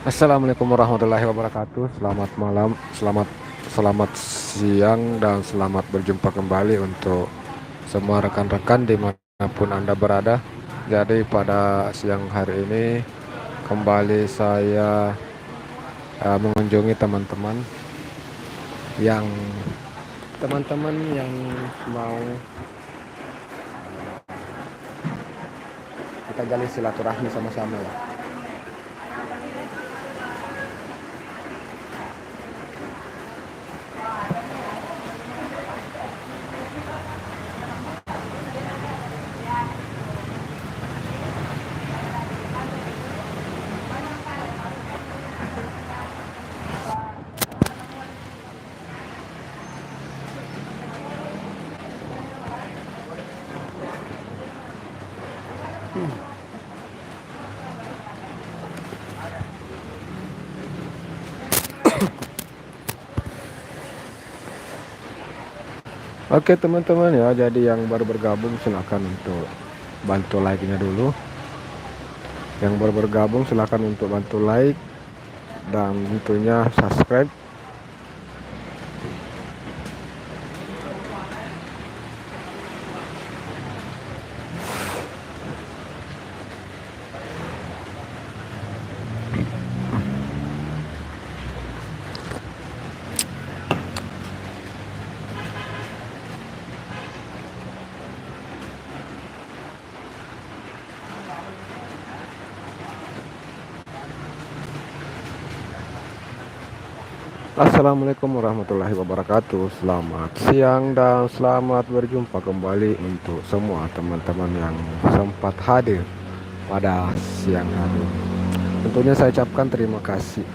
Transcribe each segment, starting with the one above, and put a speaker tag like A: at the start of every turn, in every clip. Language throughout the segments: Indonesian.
A: Assalamualaikum warahmatullahi wabarakatuh. Selamat malam, selamat siang, dan selamat berjumpa kembali untuk semua rekan-rekan dimanapun Anda berada. Jadi pada siang hari ini kembali saya mengunjungi yang teman-teman yang mau kita jalin silaturahmi sama-sama ya. Oke teman-teman ya, jadi yang baru bergabung silakan untuk bantu like-nya dulu. Yang baru bergabung silakan untuk bantu like dan tentunya subscribe. Assalamualaikum warahmatullahi wabarakatuh. Selamat siang dan selamat berjumpa kembali untuk semua teman-teman yang sempat hadir pada siang hari. Tentunya saya ucapkan terima kasih.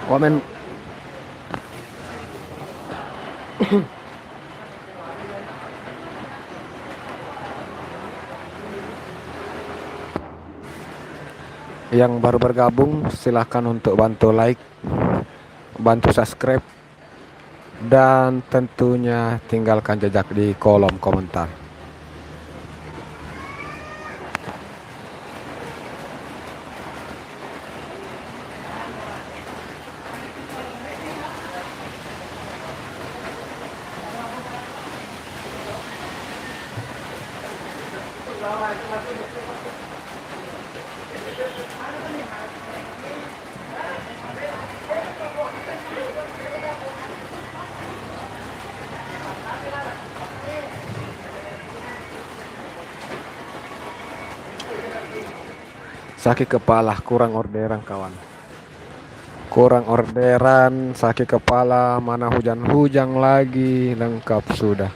A: Komen. Yang baru bergabung silahkan untuk bantu like, bantu subscribe, dan tentunya tinggalkan jejak di kolom komentar. Sakit kepala, kurang orderan kawan. Kurang orderan, sakit kepala, mana hujan-hujan lagi, lengkap sudah.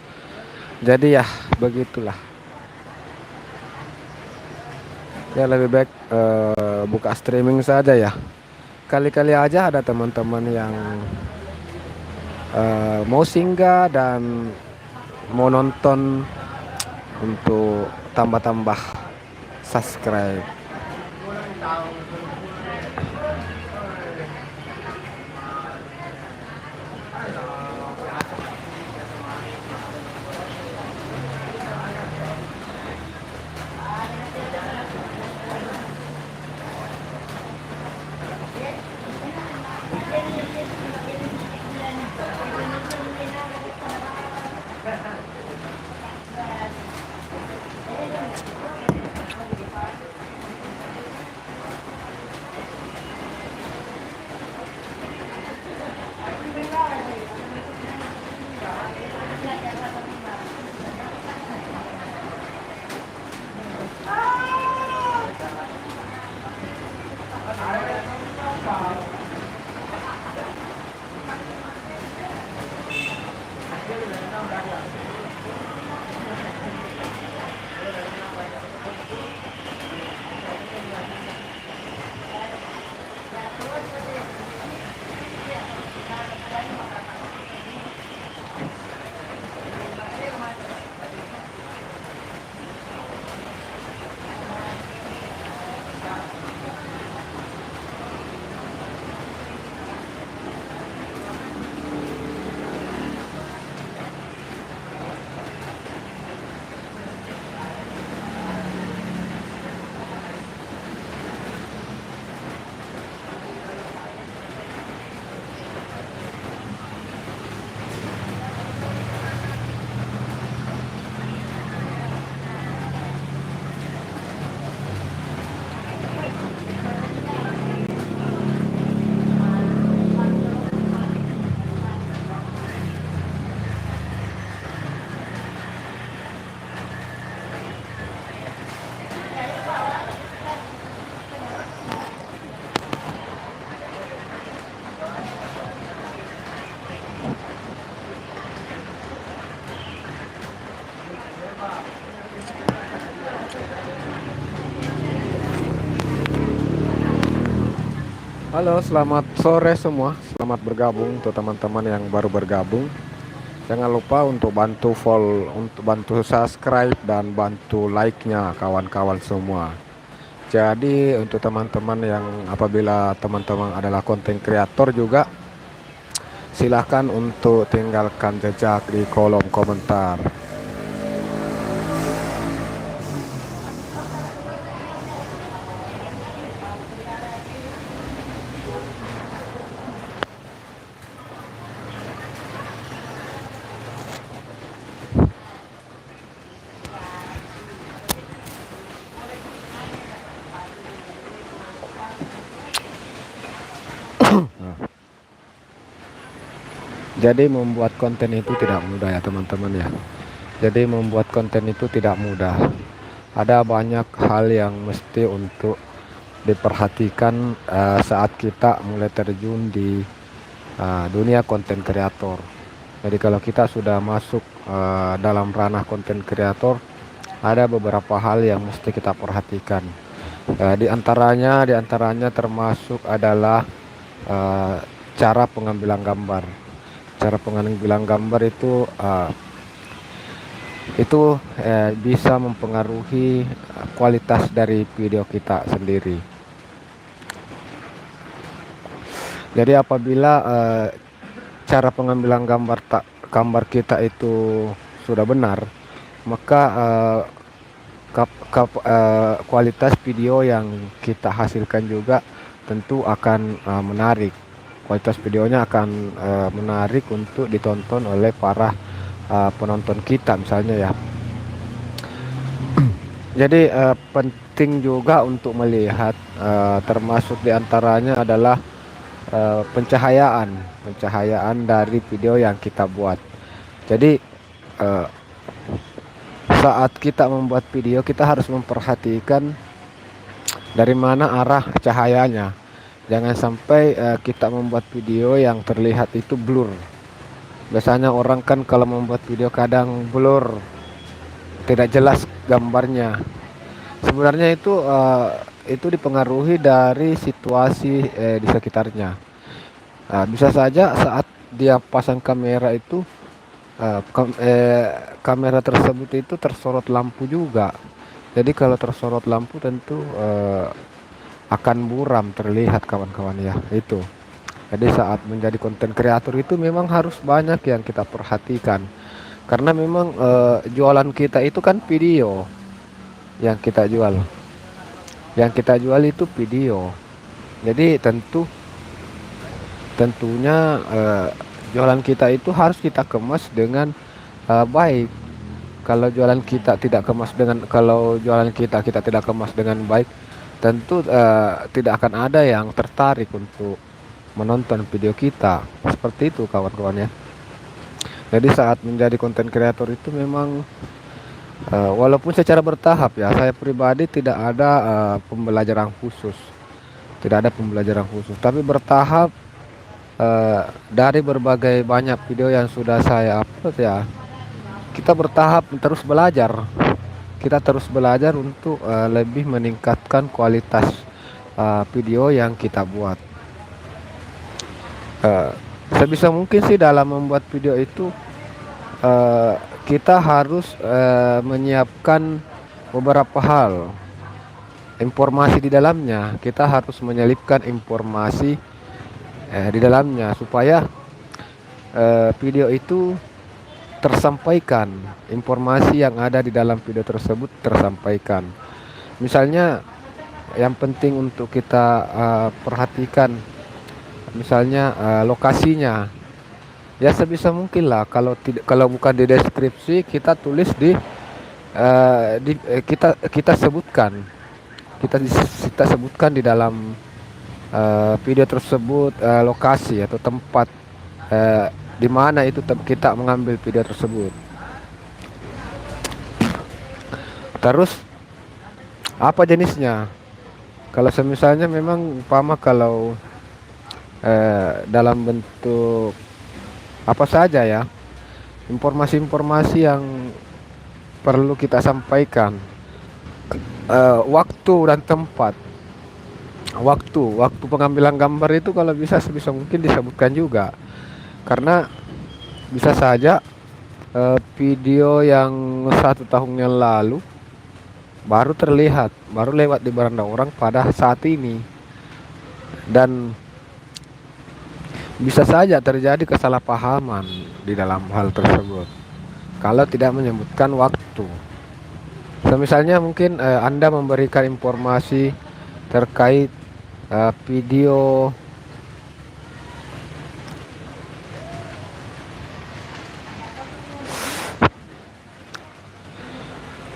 A: Jadi ya begitulah. Ya lebih baik buka streaming saja ya. Kali-kali aja ada teman-teman yang mau singgah dan mau nonton untuk tambah-tambah subscribe. Halo, selamat sore semua. Selamat bergabung untuk teman-teman yang baru bergabung. Jangan lupa untuk bantu follow, untuk bantu subscribe dan bantu like-nya kawan-kawan semua. Jadi untuk teman-teman yang apabila teman-teman adalah konten kreator juga, silahkan untuk tinggalkan jejak di kolom komentar. Jadi membuat konten itu tidak mudah ya teman-teman ya. Jadi membuat konten itu tidak mudah. Ada banyak hal yang mesti untuk diperhatikan saat kita mulai terjun di dunia konten kreator. Jadi kalau kita sudah masuk dalam ranah konten kreator, ada beberapa hal yang mesti kita perhatikan. Di antaranya termasuk adalah cara pengambilan gambar. Cara pengambilan gambar itu bisa mempengaruhi kualitas dari video kita sendiri. Jadi apabila cara pengambilan gambar kita itu sudah benar, maka kualitas video yang kita hasilkan juga tentu akan menarik. Kualitas videonya akan menarik untuk ditonton oleh para penonton kita misalnya ya. Jadi penting juga untuk melihat, termasuk diantaranya adalah pencahayaan dari video yang kita buat. Jadi saat kita membuat video, kita harus memperhatikan dari mana arah cahayanya. Jangan sampai kita membuat video yang terlihat itu blur. Biasanya orang kan kalau membuat video kadang blur, tidak jelas gambarnya. Sebenarnya itu dipengaruhi dari situasi di sekitarnya. Bisa saja saat dia pasang kamera itu kamera tersebut itu tersorot lampu juga. Jadi kalau tersorot lampu tentu akan buram terlihat kawan-kawan ya itu. Jadi saat menjadi konten kreator itu memang harus banyak yang kita perhatikan. Karena memang jualan kita itu kan video yang kita jual. Yang kita jual itu video. Jadi tentunya jualan kita itu harus kita kemas dengan baik. Kalau jualan kita tidak kemas dengan baik, tentu tidak akan ada yang tertarik untuk menonton video kita. Seperti itu kawan-kawan ya. Jadi saat menjadi konten kreator itu memang walaupun secara bertahap ya, saya pribadi tidak ada pembelajaran khusus. Tidak ada pembelajaran khusus, tapi bertahap dari berbagai banyak video yang sudah saya upload ya. Kita bertahap terus belajar. Kita terus belajar untuk lebih meningkatkan kualitas video yang kita buat. Sebisa mungkin sih dalam membuat video itu kita harus menyiapkan beberapa hal, informasi di dalamnya. Kita harus menyelipkan informasi di dalamnya supaya video itu tersampaikan, informasi yang ada di dalam video tersebut tersampaikan. Misalnya yang penting untuk kita perhatikan, misalnya lokasinya ya, sebisa mungkin lah. Kalau bukan di deskripsi, kita tulis kita sebutkan di dalam video tersebut lokasi atau tempat di mana itu kita mengambil video tersebut. Terus apa jenisnya? Kalau misalnya memang umpama kalau dalam bentuk apa saja ya, informasi-informasi yang perlu kita sampaikan, waktu dan tempat. Waktu pengambilan gambar itu kalau bisa sebisa mungkin disebutkan juga, karena bisa saja video yang 1 tahun yang lalu baru lewat di beranda orang pada saat ini, dan bisa saja terjadi kesalahpahaman di dalam hal tersebut kalau tidak menyebutkan waktu. Misalnya mungkin Anda memberikan informasi terkait video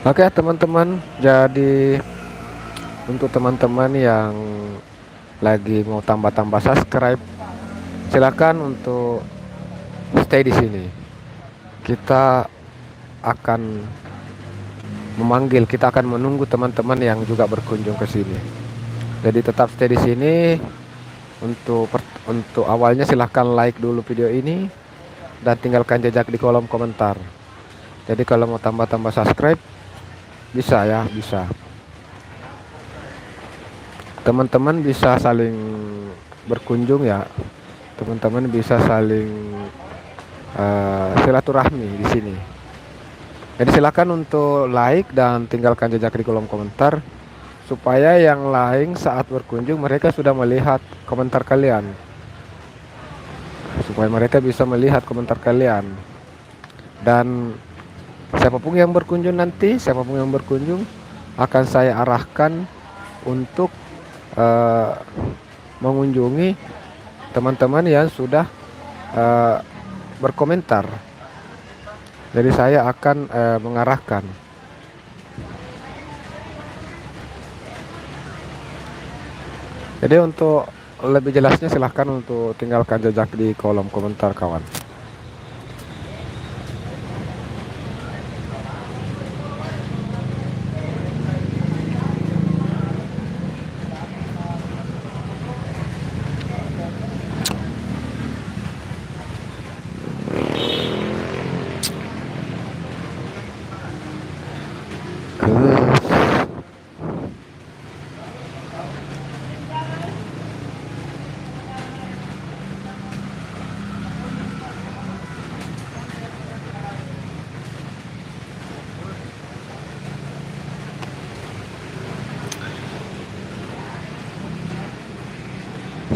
A: Oke teman-teman, jadi untuk teman-teman yang lagi mau tambah-tambah subscribe, silakan untuk stay di sini. Kita akan kita akan menunggu teman-teman yang juga berkunjung ke sini. Jadi tetap stay di sini. Untuk awalnya silahkan like dulu video ini dan tinggalkan jejak di kolom komentar. Jadi kalau mau tambah-tambah subscribe bisa ya, bisa. Teman-teman bisa saling berkunjung ya. teman-teman bisa saling silaturahmi di sini. Jadi silakan untuk like dan tinggalkan jejak di kolom komentar supaya yang lain saat berkunjung mereka sudah melihat komentar kalian. Supaya mereka bisa melihat komentar kalian. Dan siapapun yang berkunjung akan saya arahkan untuk mengunjungi teman-teman yang sudah berkomentar. Jadi saya akan mengarahkan. Jadi untuk lebih jelasnya silahkan untuk tinggalkan jejak di kolom komentar kawan.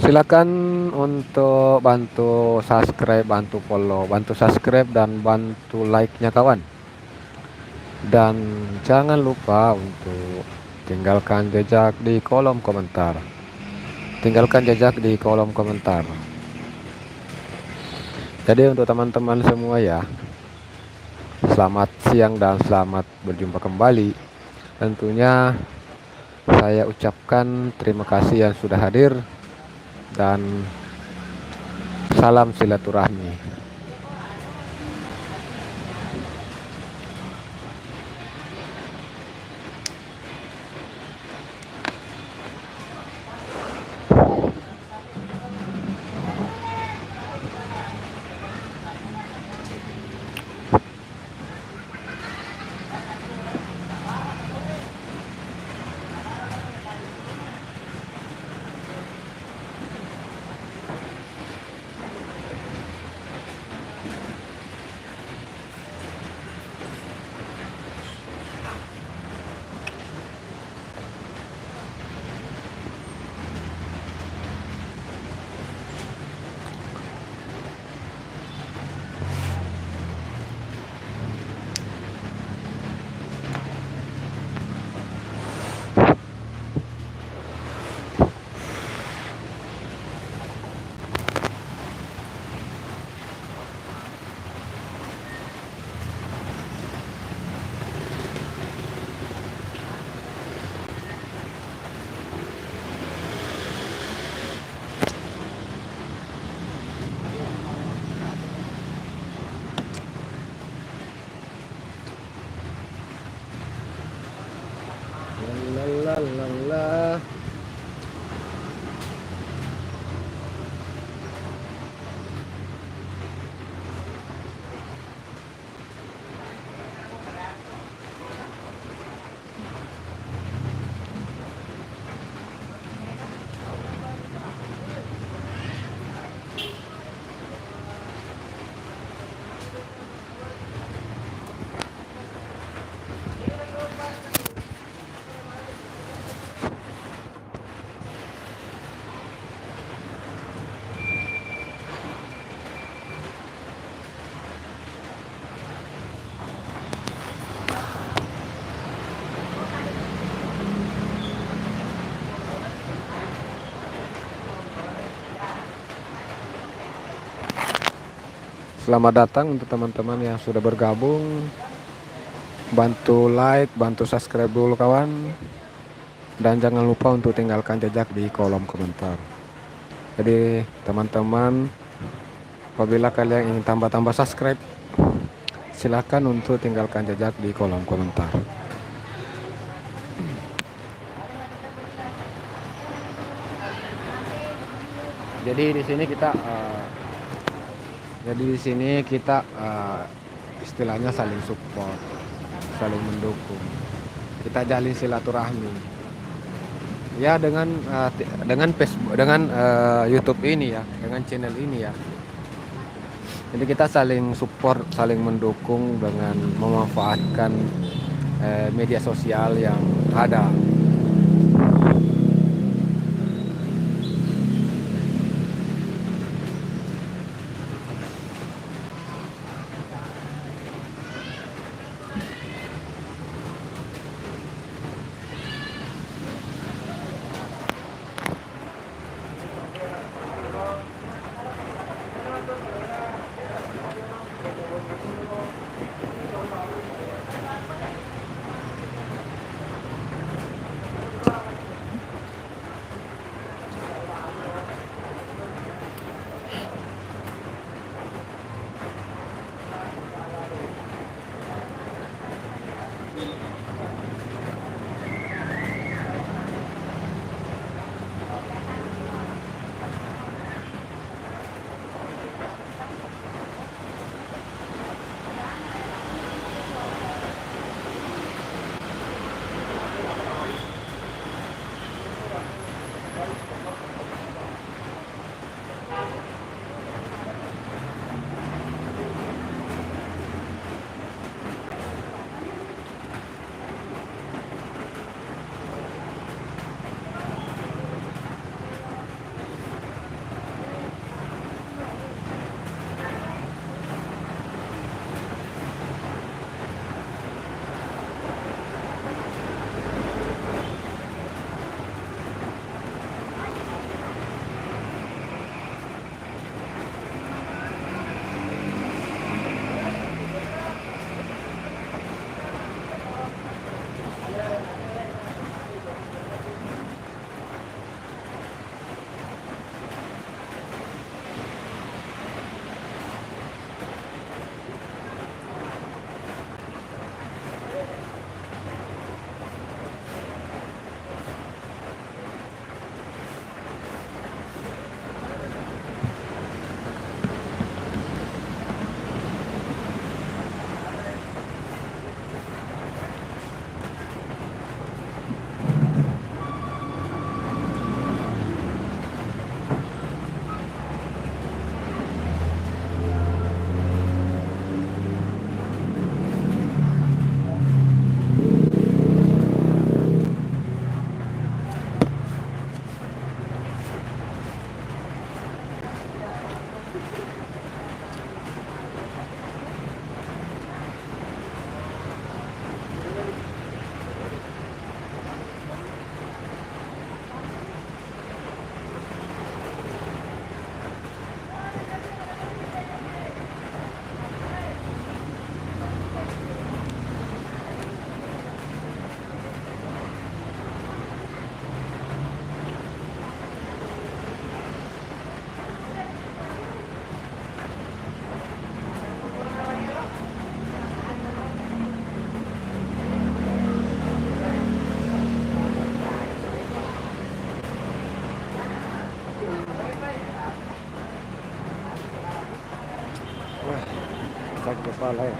A: Silakan untuk bantu subscribe, bantu follow, bantu subscribe dan bantu like-nya kawan. Dan jangan lupa untuk tinggalkan jejak di kolom komentar. Tinggalkan jejak di kolom komentar. Jadi untuk teman-teman semua ya, selamat siang dan selamat berjumpa kembali. Tentunya saya ucapkan terima kasih yang sudah hadir dan salam silaturahmi. La. Selamat datang untuk teman-teman yang sudah bergabung. Bantu like, bantu subscribe dulu kawan. Dan jangan lupa untuk tinggalkan jejak di kolom komentar. Jadi teman-teman, apabila kalian ingin tambah-tambah subscribe, silakan untuk tinggalkan jejak di kolom komentar. Jadi di sini kita istilahnya saling support, saling mendukung. Kita jalin silaturahmi. Ya dengan Facebook, dengan YouTube ini ya, dengan channel ini ya. Jadi kita saling support, saling mendukung dengan memanfaatkan media sosial yang ada. Wah, sakit kepala ya.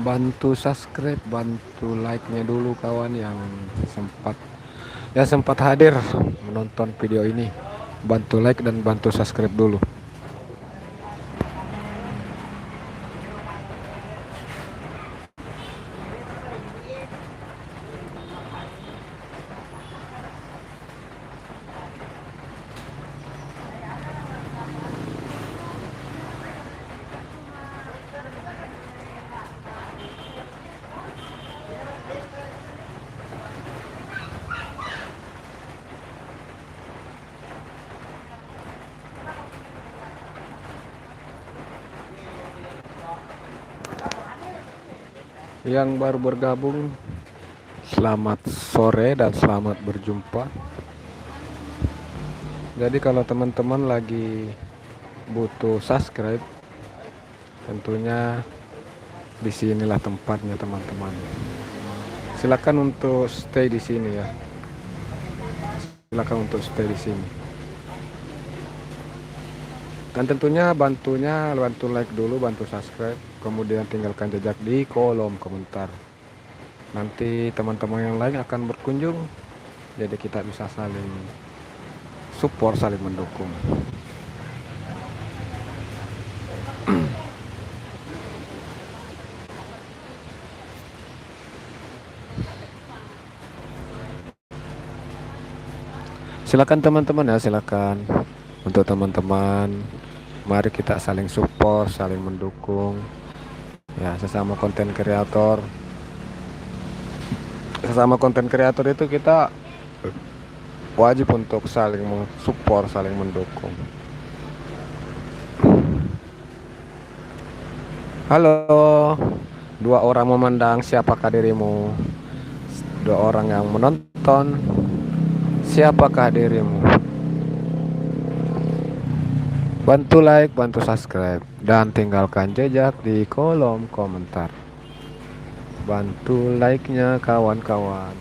A: bantu subscribe, bantu like-nya dulu kawan yang sempat sempat hadir menonton video ini. Bantu like dan bantu subscribe dulu. Yang baru bergabung, selamat sore dan selamat berjumpa. Jadi kalau teman-teman lagi butuh subscribe, tentunya disinilah tempatnya teman-teman. Silakan untuk stay di sini ya. Silakan untuk stay di sini. Dan tentunya bantu like dulu, bantu subscribe, kemudian tinggalkan jejak di kolom komentar. Nanti teman-teman yang lain akan berkunjung, jadi kita bisa saling support, saling mendukung. Silakan teman-teman ya, silakan untuk teman-teman. Mari kita saling support, saling mendukung. Ya, sesama konten kreator. Sesama konten kreator itu kita wajib untuk saling mensupport, saling mendukung. Halo, 2 orang memandang, siapakah dirimu? 2 orang yang menonton, siapakah dirimu? Bantu like, bantu subscribe, dan tinggalkan jejak di kolom komentar. Bantu like-nya kawan-kawan.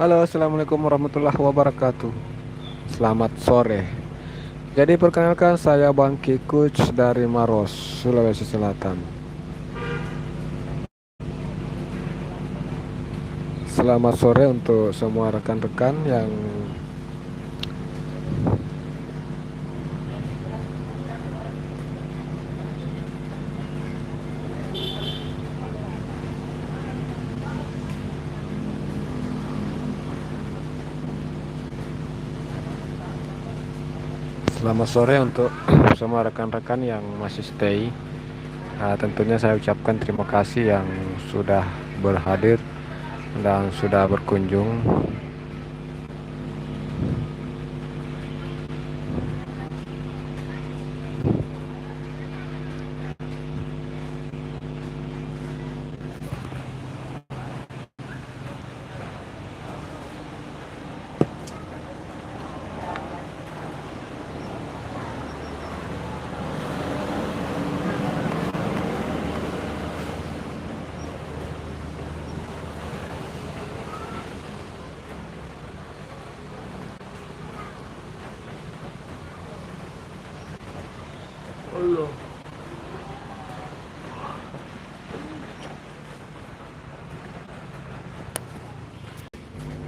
A: Halo, assalamualaikum warahmatullahi wabarakatuh. Selamat sore. Jadi perkenalkan saya Bangki Coach dari Maros, Sulawesi Selatan. Selamat sore untuk semua rekan-rekan yang Selamat sore untuk semua rekan-rekan yang masih stay. Tentunya saya ucapkan terima kasih yang sudah berhadir dan sudah berkunjung.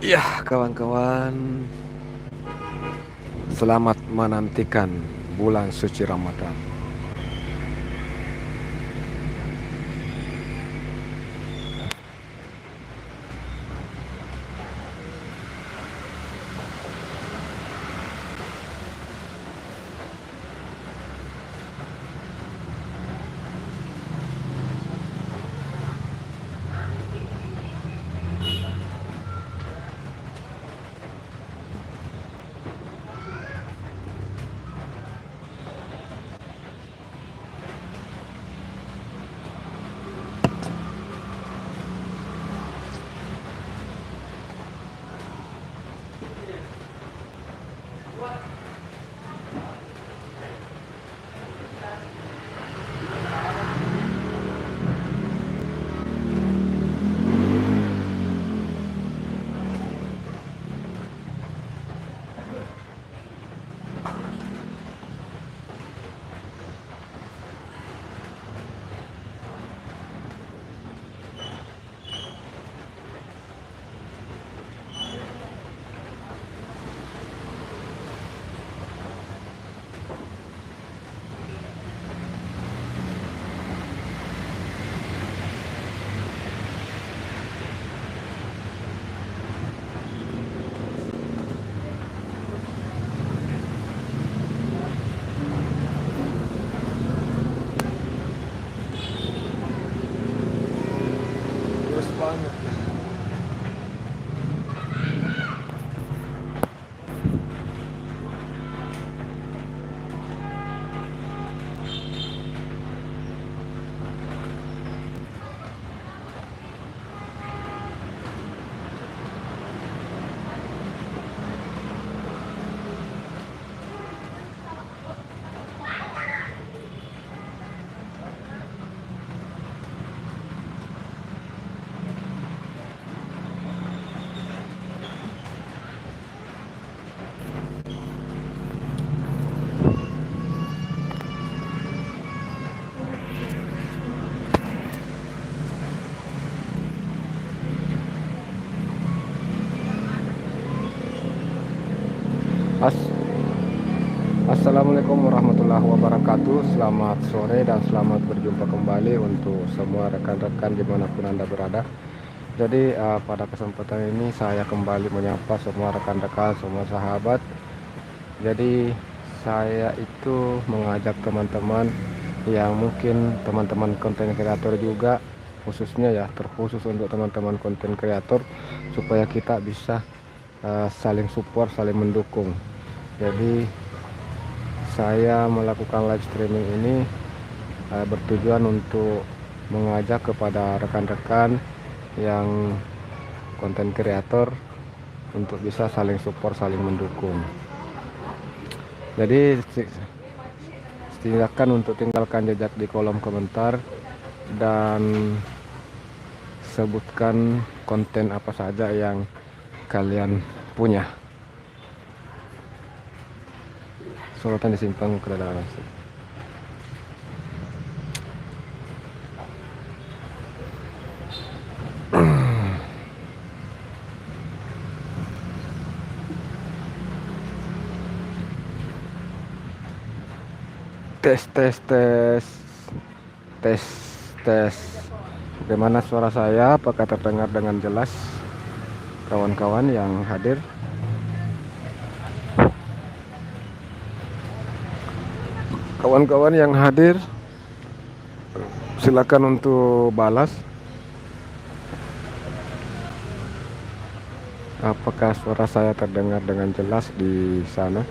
A: Ya, kawan-kawan, selamat menantikan bulan suci Ramadan. Terus banget. Assalamualaikum warahmatullahi wabarakatuh. Selamat sore dan selamat berjumpa kembali untuk semua rekan-rekan dimanapun Anda berada. Jadi pada kesempatan ini saya kembali menyapa semua rekan-rekan, semua sahabat. Jadi saya itu mengajak teman-teman yang mungkin teman-teman konten kreator juga, khususnya ya, terkhusus untuk teman-teman konten kreator, supaya kita bisa saling support, saling mendukung. Jadi saya melakukan live streaming ini bertujuan untuk mengajak kepada rekan-rekan yang konten kreator untuk bisa saling support, saling mendukung. Jadi silakan untuk tinggalkan jejak di kolom komentar dan sebutkan konten apa saja yang kalian punya. Sorotan disimpan ke dalam nasi. Tes tes tes tes tes. Bagaimana suara saya? Apakah terdengar dengan jelas, kawan-kawan yang hadir? Kawan-kawan yang hadir, silakan untuk balas. Apakah suara saya terdengar dengan jelas di sana?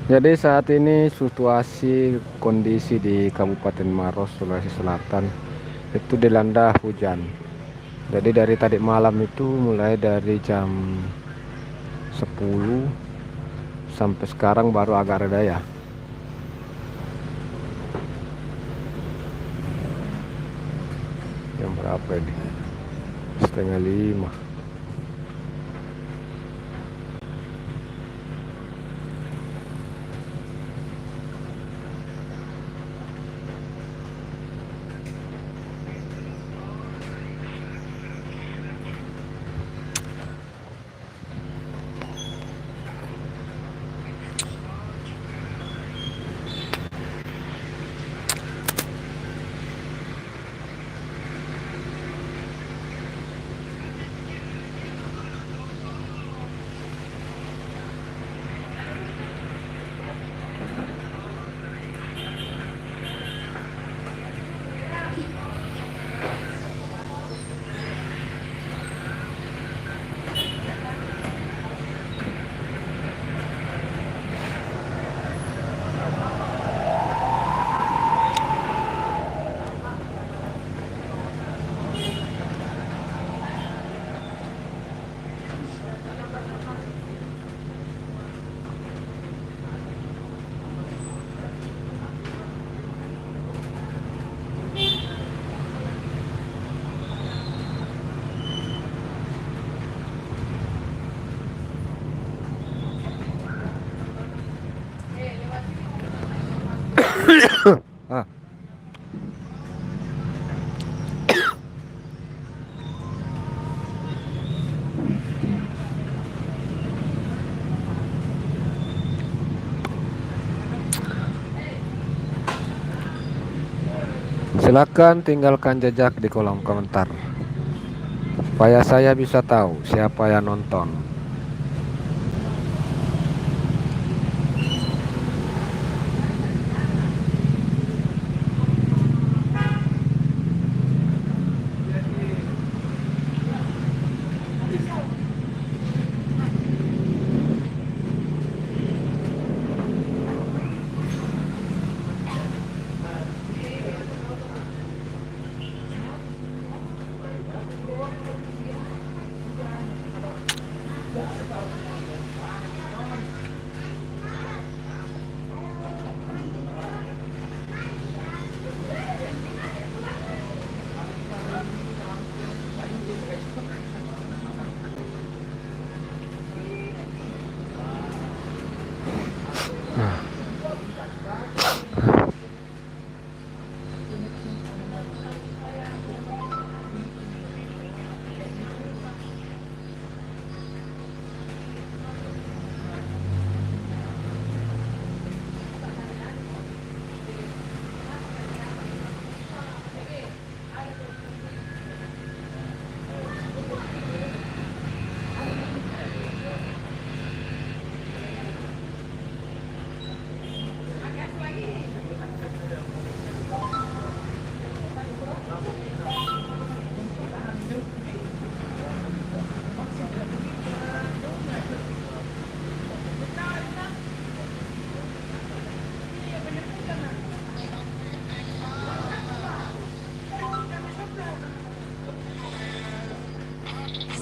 A: Jadi saat ini situasi kondisi di Kabupaten Maros, Sulawesi Selatan itu dilanda hujan. Jadi dari tadi malam itu mulai dari jam 10 sampai sekarang baru agak reda ya. Jam berapa ini? Setengah 5. Ah. Silakan tinggalkan jejak di kolom komentar supaya saya bisa tahu siapa yang nonton.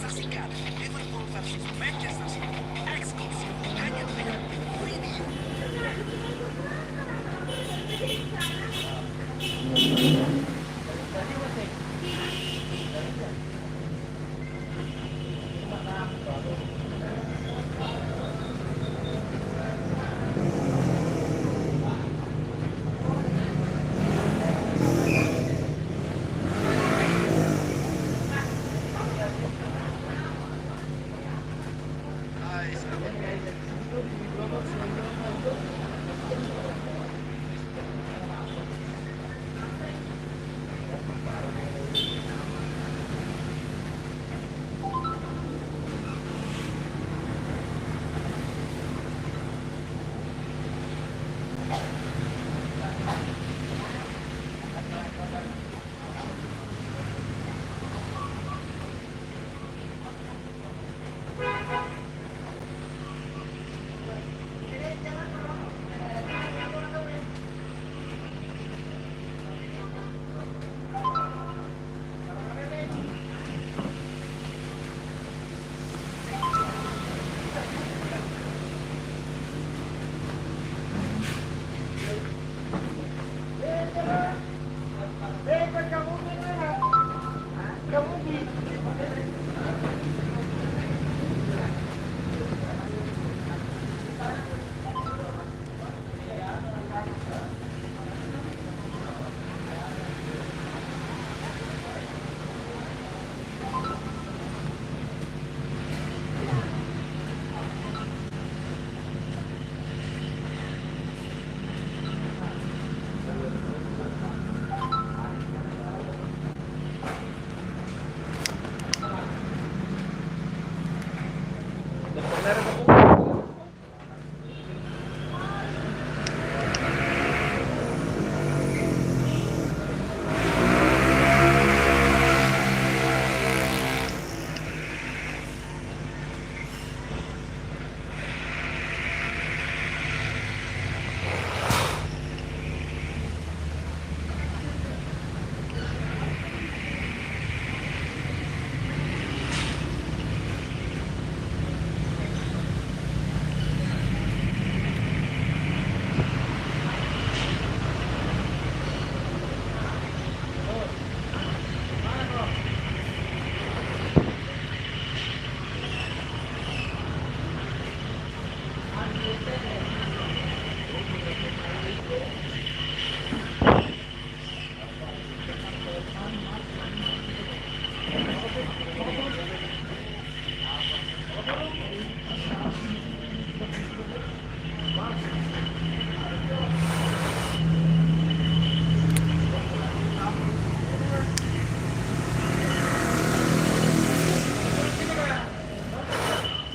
B: Saksikan Liverpool versus Manchester City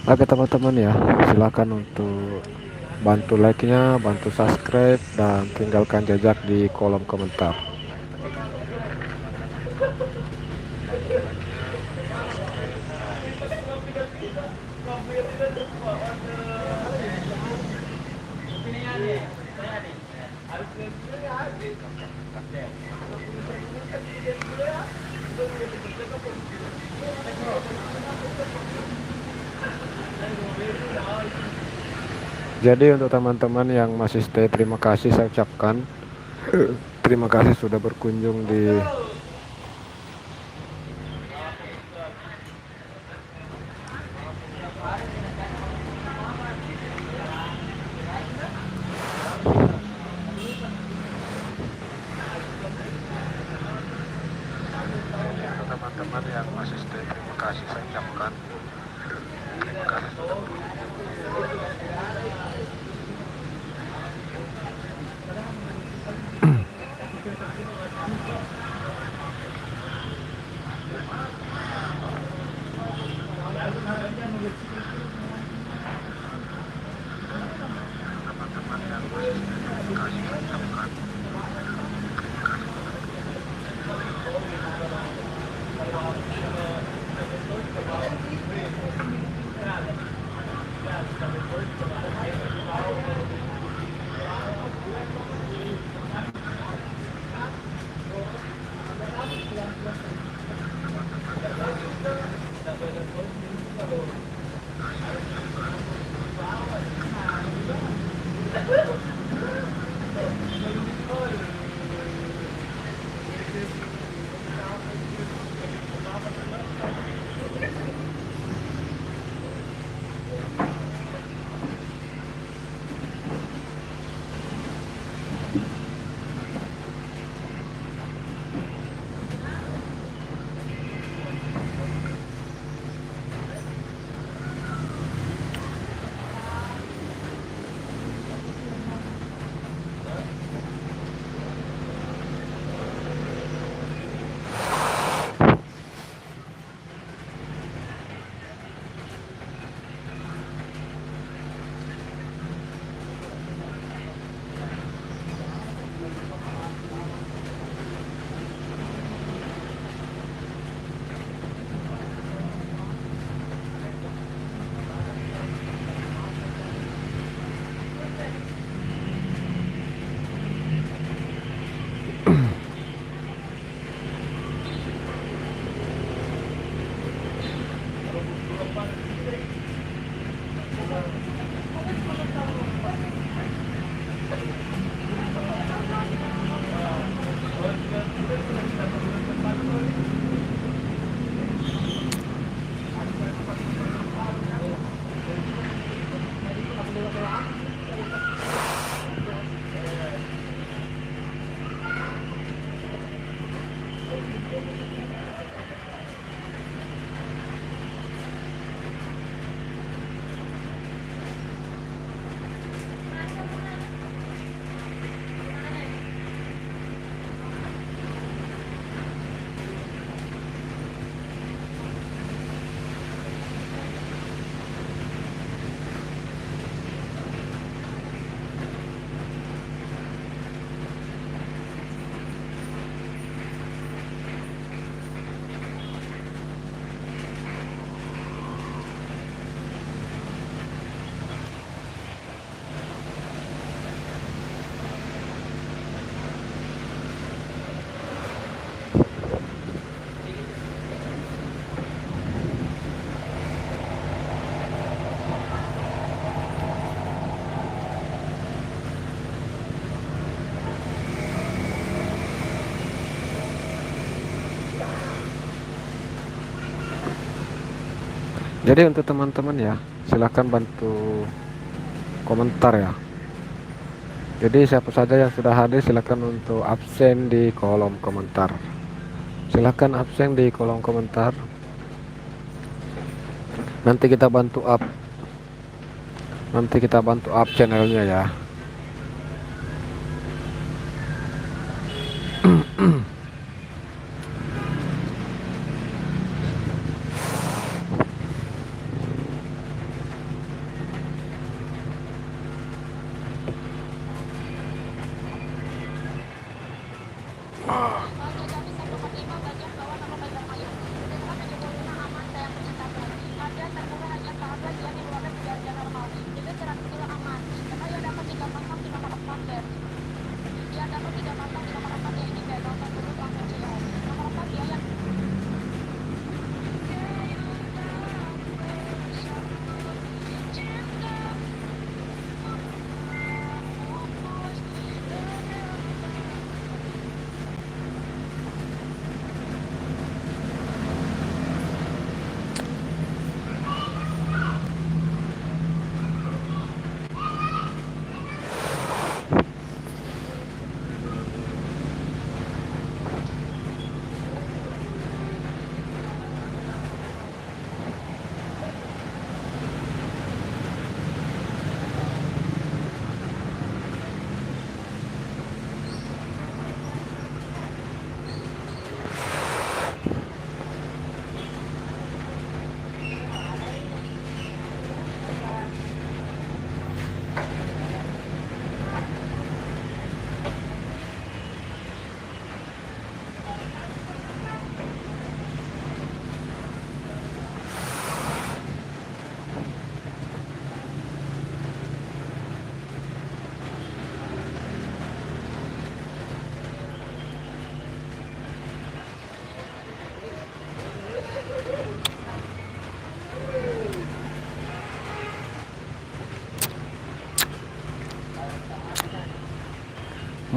A: Oke teman-teman ya, silakan untuk bantu like-nya, bantu subscribe, dan tinggalkan jejak di kolom komentar. Jadi untuk teman-teman yang masih stay, terima kasih saya ucapkan. Terima kasih sudah berkunjung di teman-teman yang masih stay, terima kasih saya ucapkan. Terima kasih sudah teman-teman yang masih stay, terima kasih saya ucapkan. Jadi untuk teman-teman ya, silahkan bantu komentar ya. Jadi siapa saja yang sudah hadir silahkan untuk absen di kolom komentar. Silahkan absen di kolom komentar. Nanti kita bantu up. Nanti kita bantu up channelnya ya.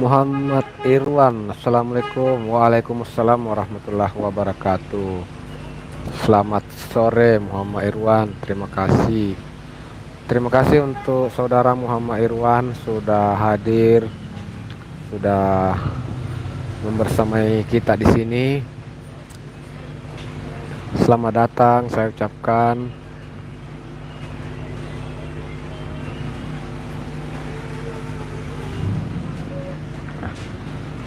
A: Muhammad Irwan. Assalamualaikum. Waalaikumsalam warahmatullahi wabarakatuh. Selamat sore Muhammad Irwan. Terima kasih. Terima kasih untuk saudara Muhammad Irwan sudah hadir, sudah membersamai kita di sini. Selamat datang saya ucapkan.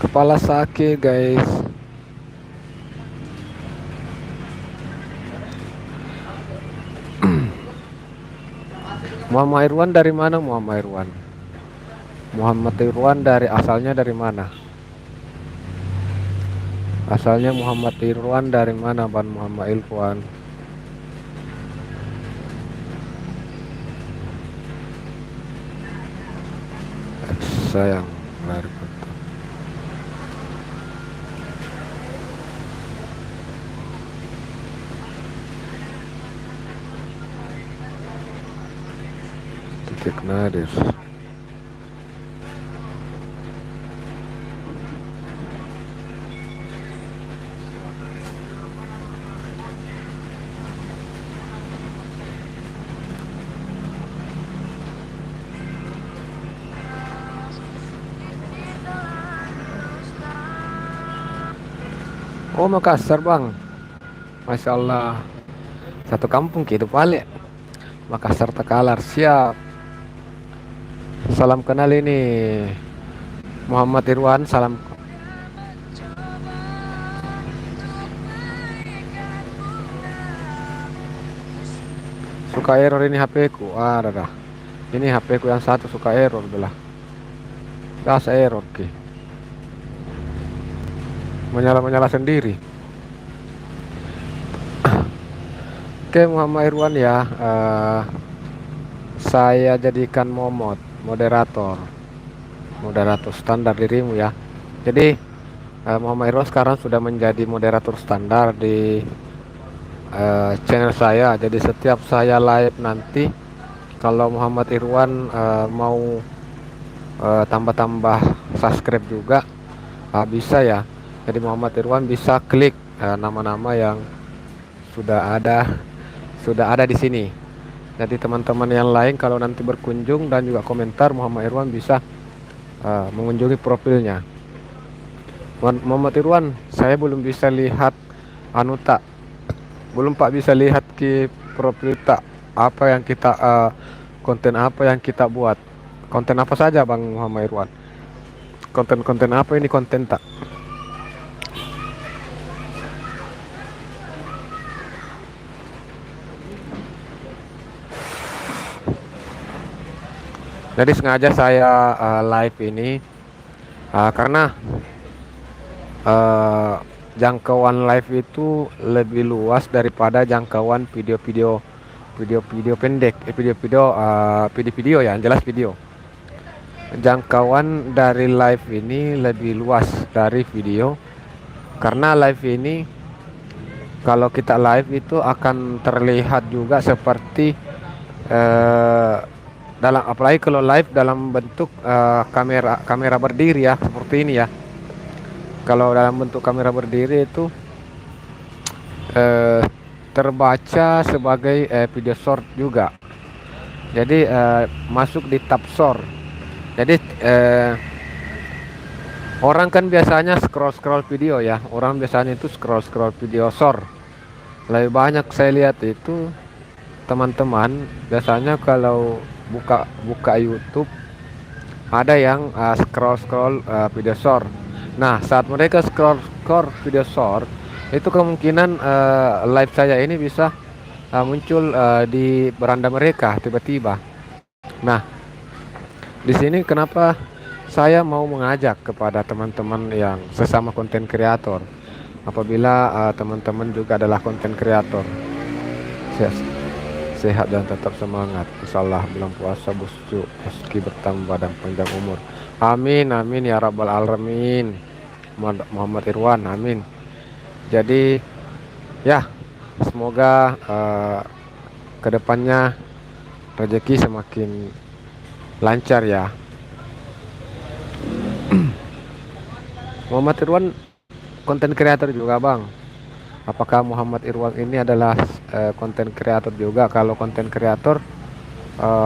A: Kepala sakit guys. Muhammad Irwan dari mana Muhammad Irwan? Muhammad Irwan dari asalnya dari mana? Asalnya Muhammad Irwan dari mana Ban Muhammad Irwan? Sayang dari titik nadir. Oh Makassar bang, Masya Allah. Satu kampung gitu balik. Makassar Takalar siap. Salam kenal ini Muhammad Irwan. Salam. Suka error ini HP ku. Dah. Ini HP ku yang satu suka error belah. Gas error ki. Menyala sendiri. Oke Muhammad Irwan ya. Saya jadikan moderator standar dirimu ya. Jadi Muhammad Irwan sekarang sudah menjadi moderator standar di channel saya. Jadi setiap saya live nanti, kalau Muhammad Irwan mau tambah-tambah subscribe juga bisa ya. Jadi Muhammad Irwan bisa klik nama-nama yang sudah ada di sini. Jadi teman-teman yang lain kalau nanti berkunjung dan juga komentar, Muhammad Irwan bisa mengunjungi profilnya. Muhammad Irwan, saya belum bisa lihat Anuta. Belum Pak bisa lihat ke profil tak apa yang kita konten apa yang kita buat. Konten apa saja Bang Muhammad Irwan? Konten apa ini konten tak? Jadi sengaja saya live ini karena jangkauan live itu lebih luas daripada jangkauan video-video pendek, video ya, jelas video. Jangkauan dari live ini lebih luas dari video karena live ini kalau kita live itu akan terlihat juga seperti apalagi kalau live dalam bentuk kamera berdiri ya, seperti ini ya. Kalau dalam bentuk kamera berdiri itu terbaca sebagai video short juga. Jadi masuk di tab short. Jadi orang kan biasanya scroll video ya. Orang biasanya itu scroll video short. Lebih banyak saya lihat itu teman-teman biasanya kalau buka YouTube ada yang scroll video short. Nah, saat mereka scroll video short, itu kemungkinan live saya ini bisa muncul di beranda mereka tiba-tiba. Nah, di sini kenapa saya mau mengajak kepada teman-teman yang sesama konten kreator, apabila teman-teman juga adalah konten kreator, sehat dan tetap semangat. Insyaallah bulan puasa busuk meski bertambah dan panjang umur. Amin amin ya rabbal alamin. Muhammad Irwan, amin. Jadi ya semoga kedepannya rezeki semakin lancar ya. Muhammad Irwan konten kreator juga bang. Apakah Muhammad Irwan ini adalah konten kreator juga? Kalau konten kreator,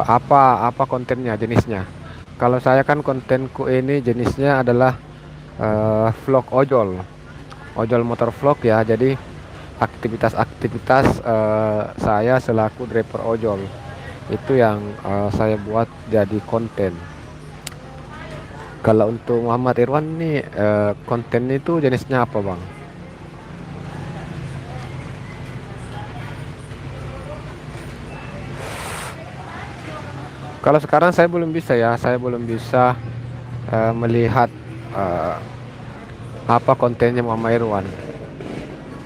A: apa kontennya, jenisnya? Kalau saya kan kontenku ini jenisnya adalah vlog ojol, ojol motor vlog ya. Jadi aktivitas-aktivitas saya selaku driver ojol itu yang saya buat jadi konten. Kalau untuk Muhammad Irwan nih konten itu jenisnya apa bang? Kalau sekarang saya belum bisa ya, saya belum bisa melihat eh, apa kontennya Muhammad Irwan.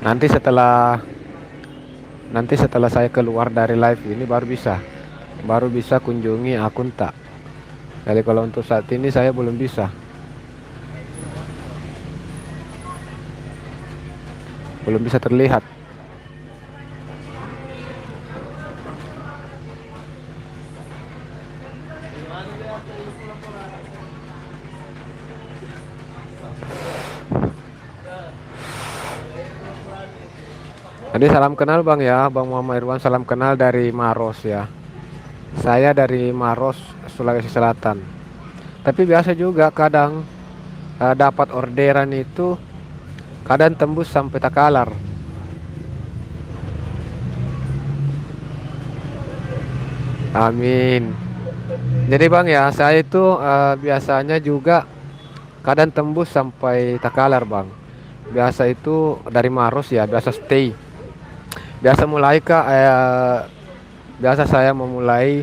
A: Nanti setelah nanti setelah saya keluar dari live ini baru bisa kunjungi akun tak. Jadi kalau untuk saat ini saya belum bisa terlihat. Jadi salam kenal bang ya, Bang Muhammad Irwan, salam kenal dari Maros ya. Saya dari Maros, Sulawesi Selatan. Tapi biasa juga kadang dapat orderan itu kadang tembus sampai Takalar. Amin. Jadi bang ya, saya itu biasanya juga kadang tembus sampai Takalar bang. Biasa itu dari Maros ya, biasa stay. Biasa mulai kak, biasa saya memulai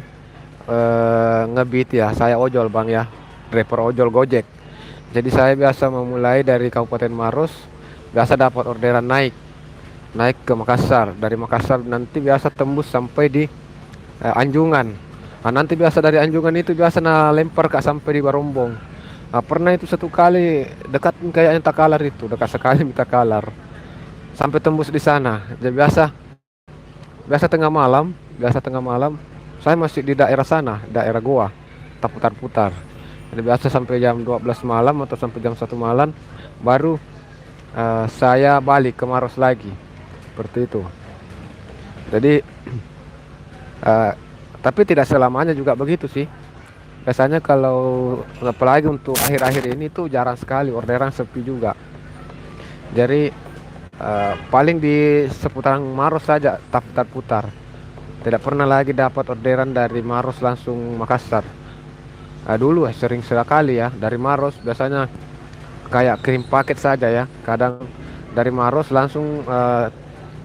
A: ngebit ya. Saya ojol bang ya, driver ojol Gojek. Jadi saya biasa memulai dari Kabupaten Maros, biasa dapat orderan naik ke Makassar. Dari Makassar nanti biasa tembus sampai di Anjungan. Nah, nanti biasa dari Anjungan itu biasa lempar kak sampai di Barombong. Nah, pernah itu satu kali dekat kayaknya Takalar itu, dekat sekali di Takalar. Sampai tembus di sana. Jadi biasa tengah malam, saya masih di daerah sana, daerah Goa, tak putar-putar. Jadi biasa sampai jam 12 malam atau sampai jam 1 malam, baru saya balik ke Maros lagi, seperti itu. Jadi, eh, tapi tidak selamanya juga begitu sih. Biasanya kalau apalagi untuk akhir-akhir ini tuh jarang sekali orderan, sepi juga. Jadi paling di seputaran Maros saja tak putar-putar. Tidak pernah lagi dapat orderan dari Maros langsung Makassar. Dulu sering sekali ya dari Maros biasanya kayak kirim paket saja ya. Kadang dari Maros langsung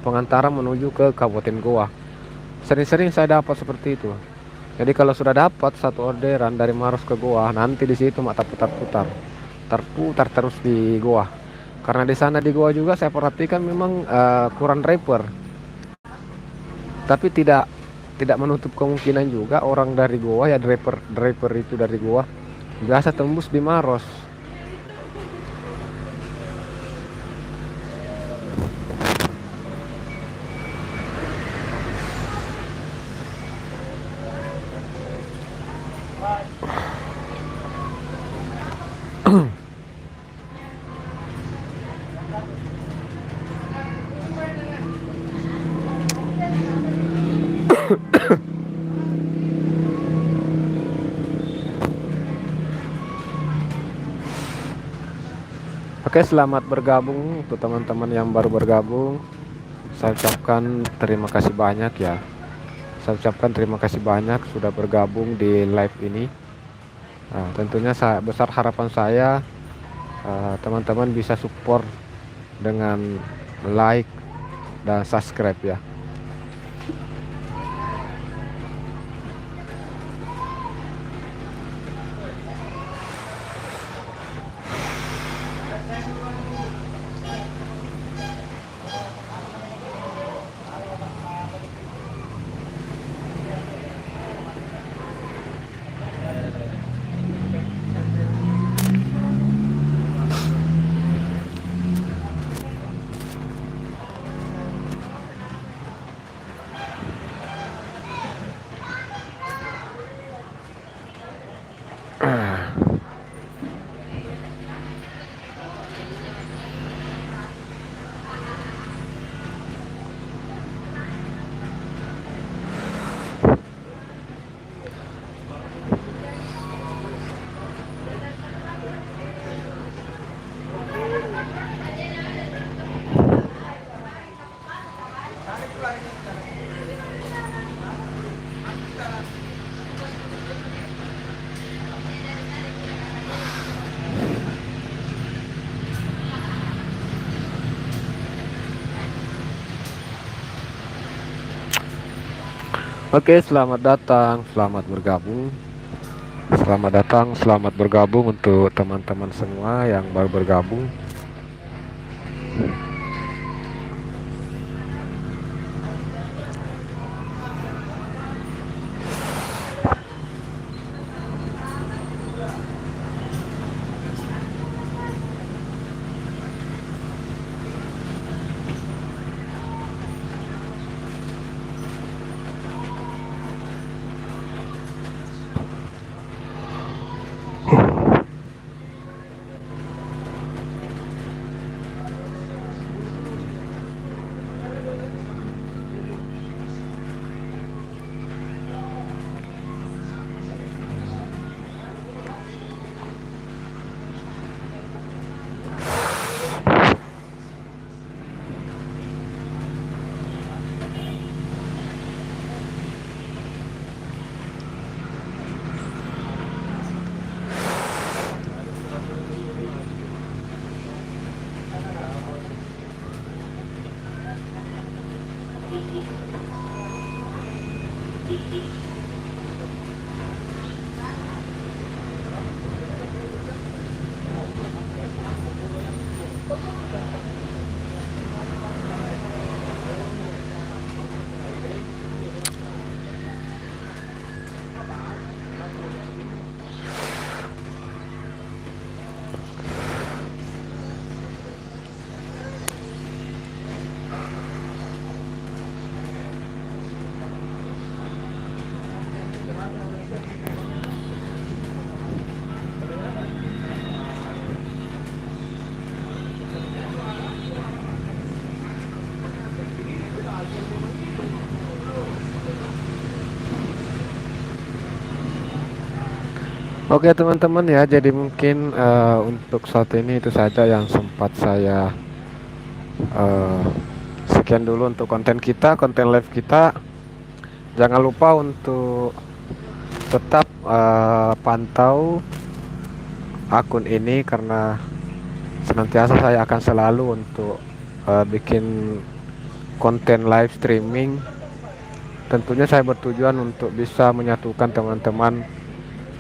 A: pengantaran menuju ke Kabupaten Goa. Sering-sering saya dapat seperti itu. Jadi kalau sudah dapat satu orderan dari Maros ke Goa, nanti di situ mata putar-putar, terputar terus di Goa. Karena di sana di Goa juga saya perhatikan memang kurang driver. Tapi tidak menutup kemungkinan juga orang dari Goa ya, driver itu dari Goa biasa tembus di Maros. Oke, selamat bergabung untuk teman-teman yang baru bergabung. Saya ucapkan terima kasih banyak ya. Saya ucapkan terima kasih banyak sudah bergabung di live ini. Nah, tentunya besar harapan saya teman-teman bisa support dengan like dan subscribe ya. Oke, selamat datang, selamat bergabung. Selamat datang, selamat bergabung untuk teman-teman semua yang baru bergabung. Oke teman-teman ya, jadi mungkin untuk saat ini itu saja yang sempat saya eh, sekian dulu untuk konten kita, konten live kita. Jangan lupa untuk tetap pantau akun ini karena senantiasa saya akan selalu untuk bikin konten live streaming. Tentunya saya bertujuan untuk bisa menyatukan teman-teman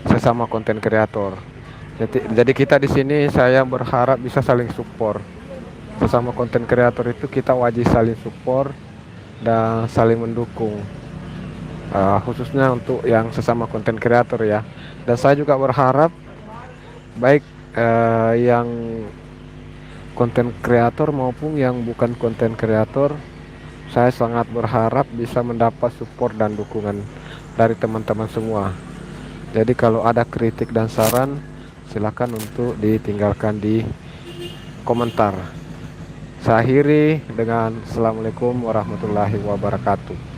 A: sesama konten kreator. Jadi kita di sini saya berharap bisa saling support. Sesama konten kreator itu kita wajib saling support dan saling mendukung. Khususnya untuk yang sesama konten kreator ya. Dan saya juga berharap baik yang konten kreator maupun yang bukan konten kreator, saya sangat berharap bisa mendapat support dan dukungan dari teman-teman semua. Jadi kalau ada kritik dan saran, silakan untuk ditinggalkan di komentar. Saya akhiri dengan Assalamualaikum warahmatullahi wabarakatuh.